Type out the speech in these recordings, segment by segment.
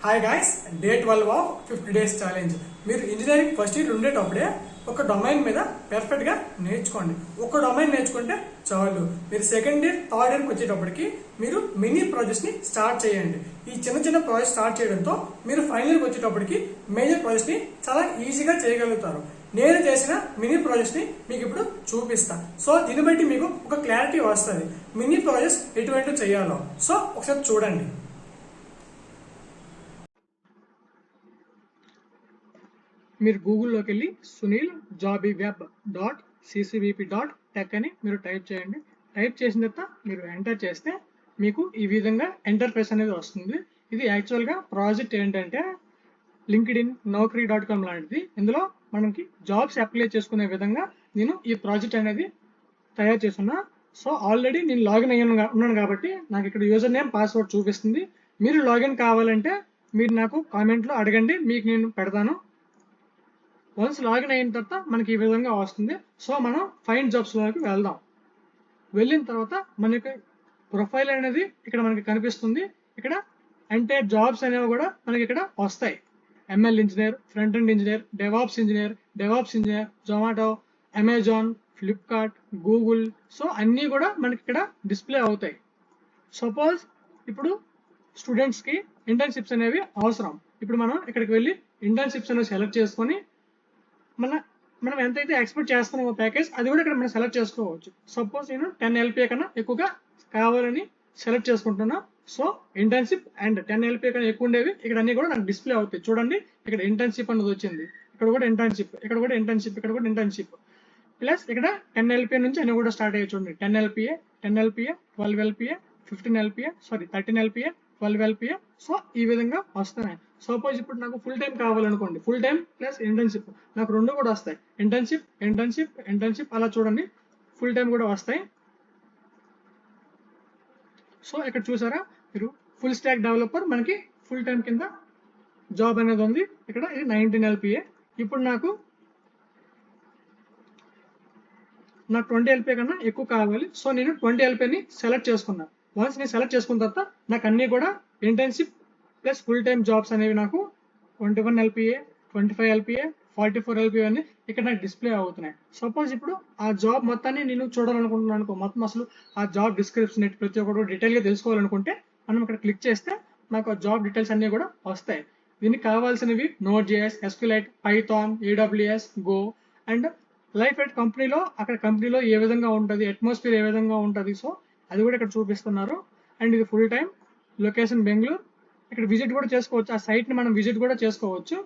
Hi guys, day 12 of 50 days challenge. మీరు engineering first year ఉండేటప్పుడే ఒక domain మీద perfect గా నేర్చుకోండి. ఒక డొమైన్ నేర్చుకుంటే చాలు. మీరు సెకండ్ ఇయర్ థర్డ్ ఇయర్కి వచ్చేటప్పటికి మీరు మినీ ప్రాజెక్ట్స్ ని స్టార్ట్ చేయండి. ఈ చిన్న చిన్న ప్రాజెక్ట్ స్టార్ట్ చేయడంతో మీరు ఫైనల్ ఇయర్కి వచ్చేటప్పటికి మేజర్ ప్రాజెక్ట్స్ ని చాలా ఈజీగా చేయగలుగుతారు. నేను చేసిన మినీ ప్రాజెక్ట్స్ ని మీకు ఇప్పుడు చూపిస్తా. సో దీన్ని బట్టి మీకు ఒక క్లారిటీ వస్తుంది మినీ ప్రాజెక్ట్స్ ఎటువంటి చేయాలో. సో ఒకసారి చూడండి. మీరు గూగుల్లోకి వెళ్ళి suniljobiweb.ccbp.tech అని మీరు టైప్ చేయండి. టైప్ చేసిన తర్వాత మీరు ఎంటర్ చేస్తే మీకు ఈ విధంగా ఎంటర్ఫేస్ అనేది వస్తుంది. ఇది యాక్చువల్గా ప్రాజెక్ట్ ఏంటంటే లింక్డ్ఇన్, naukri.com లాంటిది. ఇందులో మనకి జాబ్స్ అప్లై చేసుకునే విధంగా నేను ఈ ప్రాజెక్ట్ అనేది తయారు చేస్తున్నా. సో ఆల్రెడీ నేను లాగిన్ ఉన్నాను కాబట్టి నాకు ఇక్కడ యూజర్ నేమ్, పాస్వర్డ్ చూపిస్తుంది. మీరు లాగిన్ కావాలంటే మీరు నాకు కామెంట్లో అడగండి, మీకు నేను పెడతాను. వన్స్ లాగిన్ అయిన తర్వాత మనకి ఈ విధంగా వస్తుంది. సో మనం ఫైండ్ జాబ్స్ లోకి వెళ్దాం. వెళ్ళిన తర్వాత మనకి ప్రొఫైల్ అనేది ఇక్కడ మనకి కనిపిస్తుంది. ఇక్కడ అంటే జాబ్స్ అనేవి కూడా మనకి ఇక్కడ వస్తాయి. ML engineer, front end engineer, DevOps engineer, Zomato, Amazon, Flipkart, Google. So అన్నీ కూడా మనకి ఇక్కడ డిస్ప్లే అవుతాయి. సపోజ్ ఇప్పుడు స్టూడెంట్స్కి ఇంటర్న్షిప్స్ అనేవి అవసరం. ఇప్పుడు మనం ఇక్కడికి వెళ్ళి ఇంటర్న్షిప్స్ అనేవి సెలెక్ట్ చేసుకొని మనం ఎంతైతే ఎక్స్పెక్ట్ చేస్తున్నామో ప్యాకేజ్ అది కూడా ఇక్కడ మనం సెలెక్ట్ చేసుకోవచ్చు. సపోజ్ నేను 10 LPA కన్నా ఎక్కువగా కావాలని సెలెక్ట్ చేసుకుంటున్నా. సో ఇంటర్న్షిప్ అండ్ 10 LPA కన్నా ఎక్కువ ఉండేవి ఇక్కడ అన్ని కూడా నాకు డిస్ప్లే అవుతాయి. చూడండి, ఇక్కడ ఇంటర్న్షిప్ అనేది వచ్చింది, ఇక్కడ కూడా ఇంటర్న్షిప్, ఇక్కడ కూడా ఇంటర్న్షిప్, ఇక్కడ కూడా ఇంటర్న్షిప్. ప్లస్ ఇక్కడ 10 LPA నుంచి అన్ని కూడా స్టార్ట్ అయ్యాయి. చూడండి, 10 LPA, 12 LPA, 13 LPA, 12 LPA. So ఈ విధంగా వస్తున్నాయి. సపోజ్ ఇప్పుడు నాకు ఫుల్ టైం కావాలనుకోండి, ఫుల్ టైం ప్లస్ ఇంటర్న్షిప్ నాకు రెండు కూడా వస్తాయి. ఇంటర్న్షిప్ అలా చూడండి, ఫుల్ టైం కూడా వస్తాయి. సో ఇక్కడ చూసారా మీరు, ఫుల్ స్టాక్ డెవలపర్ మనకి ఫుల్ టైం కింద జాబ్ అనేది ఉంది. ఇక్కడ ఇది 19 LPA. ఇప్పుడు నాకు 20 LPA కన్నా ఎక్కువ కావాలి. సో నేను 20 LPAని సెలెక్ట్ చేసుకున్నాను. వన్స్ నేను సెలెక్ట్ చేసుకున్న తర్వాత నాకు అన్నీ కూడా internship plus full time jobs అనేవి నాకు 21 LPA, 25 LPA, 44 LPA అని ఇక్కడ నాకు డిస్ప్లే అవుతున్నాయి. సపోజ్ ఇప్పుడు ఆ జాబ్ మొత్తాన్ని నేను చూడాలనుకుంటున్నాను అనుకో, మొత్తం అసలు ఆ జాబ్ డిస్క్రిప్షన్ ప్రతి ఒక్కరు డీటెయిల్గా తెలుసుకోవాలనుకుంటే మనం ఇక్కడ క్లిక్ చేస్తే నాకు ఆ జాబ్ డీటెయిల్స్ అన్నీ కూడా వస్తాయి. దీనికి కావాల్సినవి Node.js, SQLite, Python, AWS, Go and life at కంపెనీలో, అక్కడ కంపెనీలో ఏ విధంగా ఉంటుంది, అట్మాస్ఫియర్ ఏ విధంగా ఉంటుంది. సో అది కూడా ఇక్కడ చూపిస్తున్నారు. అండ్ ఇది ఫుల్ టైం, లొకేషన్ బెంగళూరు. ఇక్కడ విజిట్ కూడా చేసుకోవచ్చు, ఆ సైట్ని మనం విజిట్ కూడా చేసుకోవచ్చు.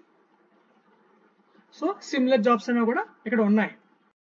సో సిమిలర్ జాబ్స్ అనేవి కూడా ఇక్కడ ఉన్నాయి.